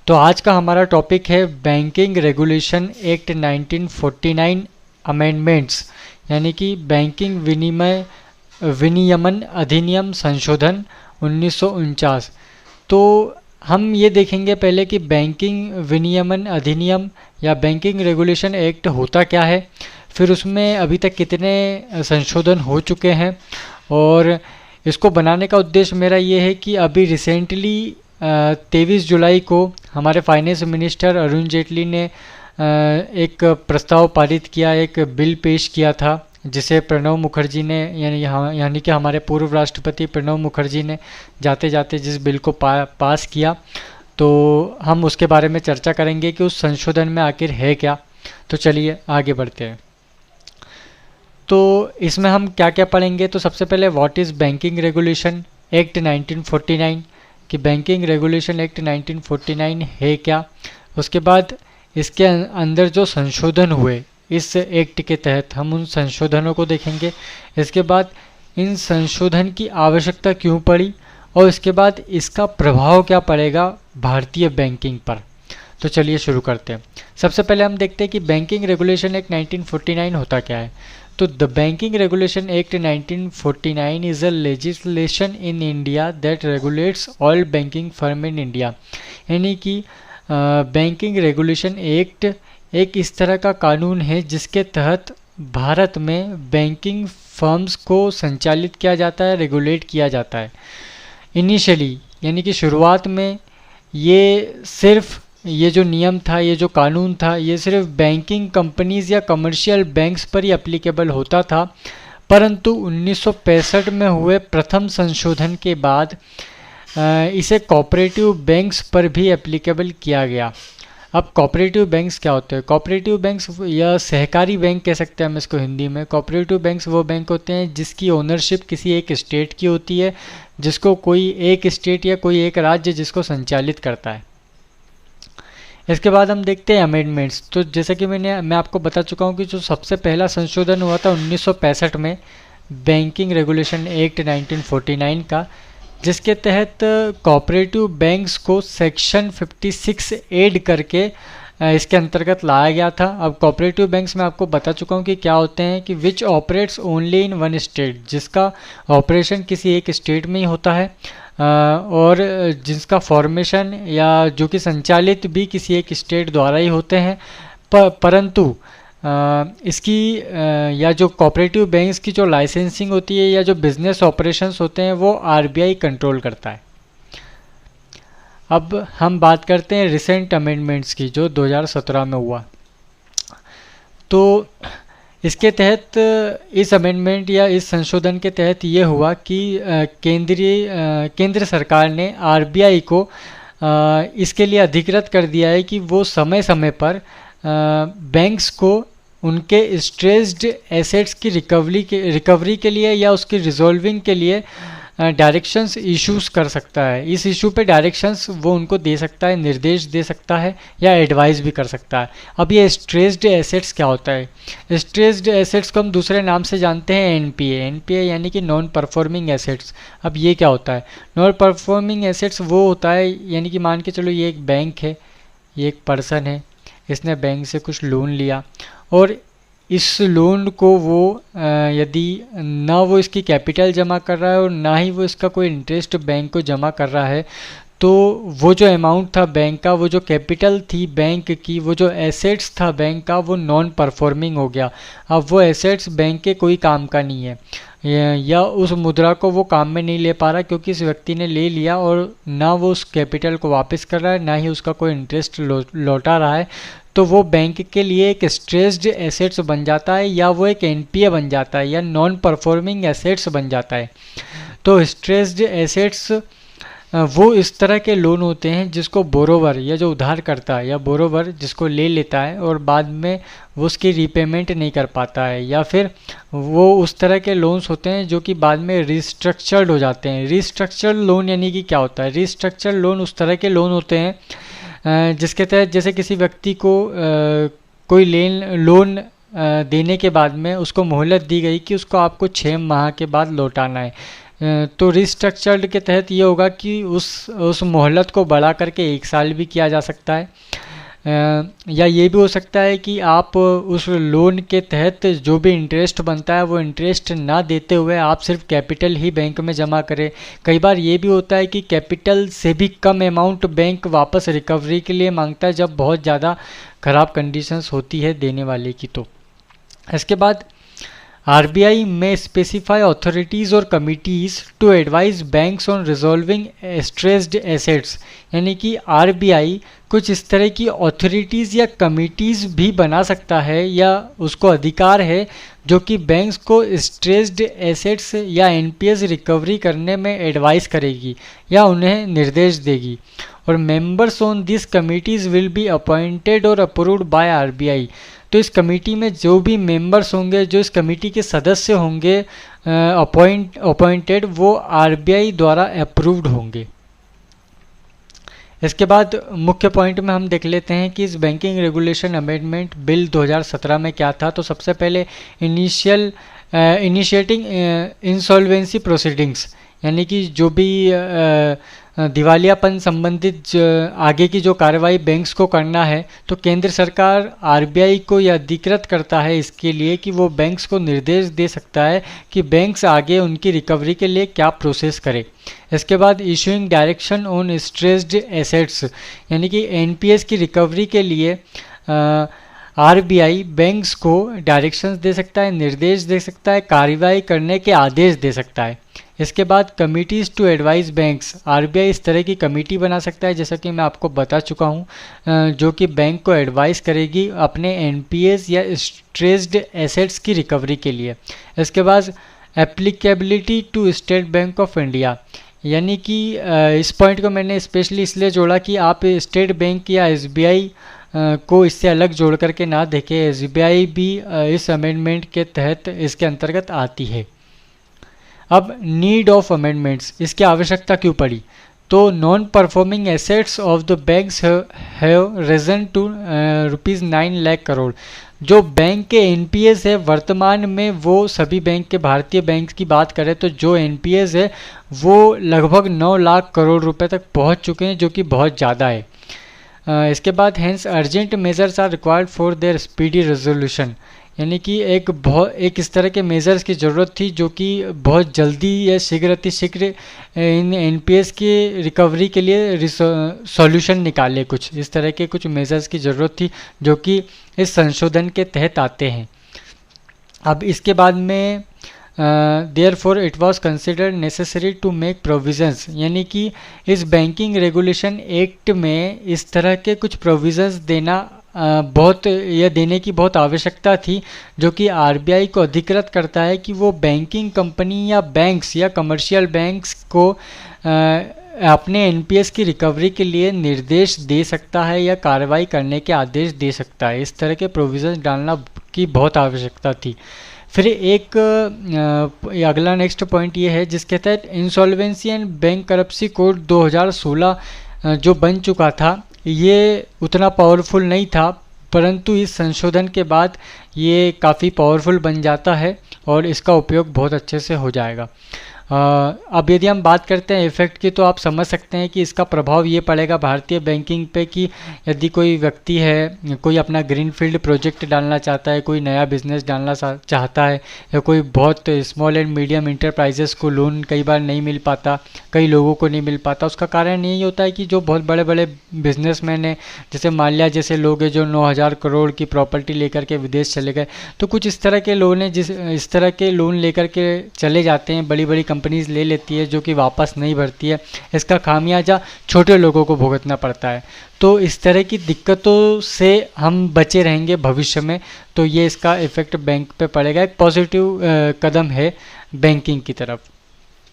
तो आज का हमारा टॉपिक है बैंकिंग रेगुलेशन एक्ट 1949 अमेंडमेंट्स, यानी कि बैंकिंग विनियमन अधिनियम संशोधन 1949। तो हम ये देखेंगे पहले कि बैंकिंग विनियमन अधिनियम या बैंकिंग रेगुलेशन एक्ट होता क्या है, फिर उसमें अभी तक कितने संशोधन हो चुके हैं, और इसको बनाने का उद्देश्य मेरा ये है कि अभी रिसेंटली 23 जुलाई को हमारे फाइनेंस मिनिस्टर अरुण जेटली ने एक प्रस्ताव पारित किया, एक बिल पेश किया था, जिसे प्रणब मुखर्जी ने यानी कि हमारे पूर्व राष्ट्रपति प्रणब मुखर्जी ने जाते जाते जिस बिल को पास किया। तो हम उसके बारे में चर्चा करेंगे कि उस संशोधन में आखिर है क्या। तो चलिए आगे बढ़ते हैं। तो इसमें हम क्या क्या पढ़ेंगे, तो सबसे पहले what is banking regulation act 1949 कि बैंकिंग रेगुलेशन एक्ट 1949 है क्या। उसके बाद इसके अंदर जो संशोधन हुए इस एक्ट के तहत हम उन संशोधनों को देखेंगे। इसके बाद इन संशोधन की आवश्यकता क्यों पड़ी, और इसके बाद इसका प्रभाव क्या पड़ेगा भारतीय बैंकिंग पर। तो चलिए शुरू करते हैं। सबसे पहले हम देखते हैं कि बैंकिंग रेगुलेशन एक्ट 1949 होता क्या है। तो the banking regulation act 1949 is a legislation in India that regulates all banking firm in India. यानी कि बैंकिंग रेगुलेशन एक्ट एक इस तरह का कानून है जिसके तहत भारत में बैंकिंग फर्म्स को संचालित किया जाता है, रेगुलेट किया जाता है। इनिशियली यानी कि शुरुआत में ये जो नियम था, ये जो कानून था, ये सिर्फ बैंकिंग कंपनीज या कमर्शियल बैंक्स पर ही एप्लीकेबल होता था, परंतु 1965 में हुए प्रथम संशोधन के बाद इसे कोऑपरेटिव बैंक्स पर भी एप्लीकेबल किया गया। अब कोऑपरेटिव बैंक्स क्या होते हैं? कोऑपरेटिव बैंक्स या सहकारी बैंक कह सकते हैं हम इसको हिंदी में। कोऑपरेटिव बैंक्स वो बैंक होते हैं जिसकी ओनरशिप किसी एक स्टेट की होती है, जिसको कोई एक स्टेट या कोई एक राज्य जिसको संचालित करता है। इसके बाद हम देखते हैं अमेंडमेंट्स। तो जैसे कि मैं आपको बता चुका हूँ कि जो सबसे पहला संशोधन हुआ था 1965 में बैंकिंग रेगुलेशन एक्ट 1949 का, जिसके तहत कोऑपरेटिव बैंक्स को सेक्शन 56 ऐड करके इसके अंतर्गत लाया गया था। अब कोऑपरेटिव बैंक्स में आपको बता चुका हूँ कि क्या होते हैं कि which operates only in one state, जिसका ऑपरेशन किसी एक स्टेट में ही होता है और जिसका फॉर्मेशन या जो कि संचालित भी किसी एक स्टेट द्वारा ही होते हैं, परंतु इसकी या जो कोऑपरेटिव बैंक्स की जो लाइसेंसिंग होती है या जो बिजनेस ऑपरेशंस होते हैं वो आरबीआई कंट्रोल करता है। अब हम बात करते हैं रिसेंट अमेंडमेंट्स की जो 2017 में हुआ। तो इसके तहत इस अमेंडमेंट या इस संशोधन के तहत ये हुआ कि केंद्र सरकार ने आरबीआई को इसके लिए अधिकृत कर दिया है कि वो समय समय पर बैंक्स को उनके स्ट्रेस्ड एसेट्स की रिकवरी के लिए या उसकी रिजॉल्विंग के लिए डायरेक्शंस इश्यूज कर सकता है। इस इशू पे डायरेक्शंस वो उनको दे सकता है, निर्देश दे सकता है या एडवाइस भी कर सकता है। अब ये स्ट्रेस्ड एसेट्स क्या होता है? स्ट्रेस्ड एसेट्स को हम दूसरे नाम से जानते हैं एनपीए यानी कि नॉन परफॉर्मिंग एसेट्स। अब ये क्या होता है? नॉन परफॉर्मिंग एसेट्स वो होता है, यानी कि मान के चलो ये एक बैंक है, ये एक पर्सन है, इसने बैंक से कुछ लोन लिया और इस लोन को वो यदि ना वो इसकी कैपिटल जमा कर रहा है और ना ही वो इसका कोई इंटरेस्ट बैंक को जमा कर रहा है, तो वो जो अमाउंट था बैंक का, वो जो कैपिटल थी बैंक की, वो जो एसेट्स था बैंक का, वो नॉन परफॉर्मिंग हो गया। अब वो एसेट्स बैंक के कोई काम का नहीं है, या उस मुद्रा को वो काम में नहीं ले पा रहा क्योंकि इस व्यक्ति ने ले लिया और ना वो उस कैपिटल को वापस कर रहा है, ना ही उसका कोई इंटरेस्ट लौटा रहा है। तो वो बैंक के लिए एक स्ट्रेस्ड एसेट्स बन जाता है या वो एक एनपीए बन जाता है या नॉन परफॉर्मिंग एसेट्स बन जाता है। तो स्ट्रेस्ड एसेट्स वो इस तरह के लोन होते हैं जिसको बोरोवर या जो उधार करता है या बोरोवर जिसको ले लेता है और बाद में वो उसकी रीपेमेंट नहीं कर पाता है, या फिर वो उस तरह के लोन्स होते हैं जो कि बाद में रिस्ट्रक्चर्ड हो जाते हैं। रिस्ट्रक्चर्ड लोन यानी कि क्या होता है? रिस्ट्रक्चर्ड लोन उस तरह के लोन होते हैं जिसके तहत जैसे किसी व्यक्ति को कोई लोन देने के बाद में उसको मोहलत दी गई कि उसको आपको 6 माह के बाद लौटाना है, तो रिस्ट्रक्चर्ड के तहत ये होगा कि उस मोहलत को बढ़ा करके 1 साल भी किया जा सकता है, या ये भी हो सकता है कि आप उस लोन के तहत जो भी इंटरेस्ट बनता है वो इंटरेस्ट ना देते हुए आप सिर्फ कैपिटल ही बैंक में जमा करें। कई बार ये भी होता है कि कैपिटल से भी कम अमाउंट बैंक वापस रिकवरी के लिए मांगता है जब बहुत ज़्यादा ख़राब कंडीशंस होती है देने वाले की। तो इसके बाद RBI may specify authorities or committees to advise banks on resolving stressed assets, यानी कि RBI कुछ इस तरह की अथॉरिटीज़ या कमिटीज़ भी बना सकता है या उसको अधिकार है जो कि बैंक्स को स्ट्रेस्ड एसेट्स या NPS रिकवरी करने में एडवाइस करेगी या उन्हें निर्देश देगी। और members on this committees will be appointed और अप्रूव्ड बाय RBI। तो इस कमेटी में जो भी मेंबर्स होंगे, जो इस कमेटी के सदस्य होंगे अपॉइंटेड, वो RBI द्वारा अप्रूव्ड होंगे। इसके बाद मुख्य पॉइंट में हम देख लेते हैं कि इस बैंकिंग रेगुलेशन अमेंडमेंट बिल 2017 में क्या था। तो सबसे पहले इनिशिएटिंग इंसॉल्वेंसी प्रोसीडिंग्स, यानी कि जो भी दिवालियापन संबंधित आगे की जो कार्रवाई बैंक्स को करना है, तो केंद्र सरकार RBI को यह अधिकृत करता है इसके लिए कि वो बैंक्स को निर्देश दे सकता है कि बैंक्स आगे उनकी रिकवरी के लिए क्या प्रोसेस करे। इसके बाद issuing direction on stressed assets, यानी कि NPS की रिकवरी के लिए RBI बैंक्स को डायरेक्शंस दे सकता है, निर्देश दे सकता है, कार्रवाई करने के आदेश दे सकता है। इसके बाद committees to advise banks, RBI इस तरह की कमेटी बना सकता है जैसा कि मैं आपको बता चुका हूँ, जो कि बैंक को एडवाइस करेगी अपने NPS या स्ट्रेस्ड एसेट्स की रिकवरी के लिए। इसके बाद applicability to State Bank of India, यानी कि इस पॉइंट को मैंने स्पेशली इसलिए जोड़ा कि आप स्टेट बैंक या SBI को इससे अलग जोड़ करके ना देखें। SBI भी इस अमेंडमेंट के तहत इसके अंतर्गत आती है। अब नीड ऑफ अमेंडमेंट्स, इसकी आवश्यकता क्यों पड़ी? तो non performing assets of the banks have risen to ₹9 lakh crore. जो बैंक के NPS है वर्तमान में, वो सभी बैंक के, भारतीय बैंक की बात करें तो जो NPS है वो लगभग 9 लाख करोड़ रुपए तक पहुंच चुके हैं, जो कि बहुत ज़्यादा है। इसके बाद hence urgent measures are required for their speedy resolution, यानी कि एक इस तरह के मेजर्स की ज़रूरत थी जो कि बहुत जल्दी या शीघ्र इन NPS की रिकवरी के लिए सॉल्यूशन निकाले। कुछ इस तरह के कुछ मेजर्स की ज़रूरत थी जो कि इस संशोधन के तहत आते हैं। अब इसके बाद में therefore it was considered necessary to make provisions, यानी कि इस बैंकिंग रेगुलेशन एक्ट में इस तरह के कुछ प्रोविजंस देने की बहुत आवश्यकता थी, जो कि RBI को अधिकृत करता है कि वो बैंकिंग कंपनी या बैंक्स या कमर्शियल बैंक्स को अपने NPS की रिकवरी के लिए निर्देश दे सकता है या कार्रवाई करने के आदेश दे सकता है। इस तरह के प्रोविजंस डालना की बहुत आवश्यकता थी। फिर एक अगला नेक्स्ट पॉइंट ये है जिसके तहत इंसॉल्वेंसी एंड बैंक करप्सी कोड 2016 जो बन चुका था, ये उतना पावरफुल नहीं था, परंतु इस संशोधन के बाद ये काफ़ी पावरफुल बन जाता है और इसका उपयोग बहुत अच्छे से हो जाएगा। अब यदि हम बात करते हैं इफ़ेक्ट की, तो आप समझ सकते हैं कि इसका प्रभाव ये पड़ेगा भारतीय बैंकिंग पे कि यदि कोई व्यक्ति है, कोई अपना ग्रीनफील्ड प्रोजेक्ट डालना चाहता है, कोई नया बिजनेस डालना चाहता है, या कोई बहुत स्मॉल एंड मीडियम इंटरप्राइजेस को लोन कई बार नहीं मिल पाता, कई लोगों को नहीं मिल पाता, उसका कारण यही होता है कि जो बहुत बड़े बड़े बिजनेसमैन हैं, जैसे माल्या जैसे लोग हैं जो 9,000 करोड़ की प्रॉपर्टी लेकर के विदेश चले गए, तो कुछ इस तरह के लोन हैं इस तरह के लोन लेकर के चले जाते हैं, बड़ी बड़ी कंपनीज ले लेती है जो कि वापस नहीं भरती है। इसका खामियाजा छोटे लोगों को भुगतना पड़ता है। तो इस तरह की दिक्कतों से हम बचे रहेंगे भविष्य में, तो ये इसका इफ़ेक्ट बैंक पे पड़ेगा। एक पॉजिटिव कदम है बैंकिंग की तरफ।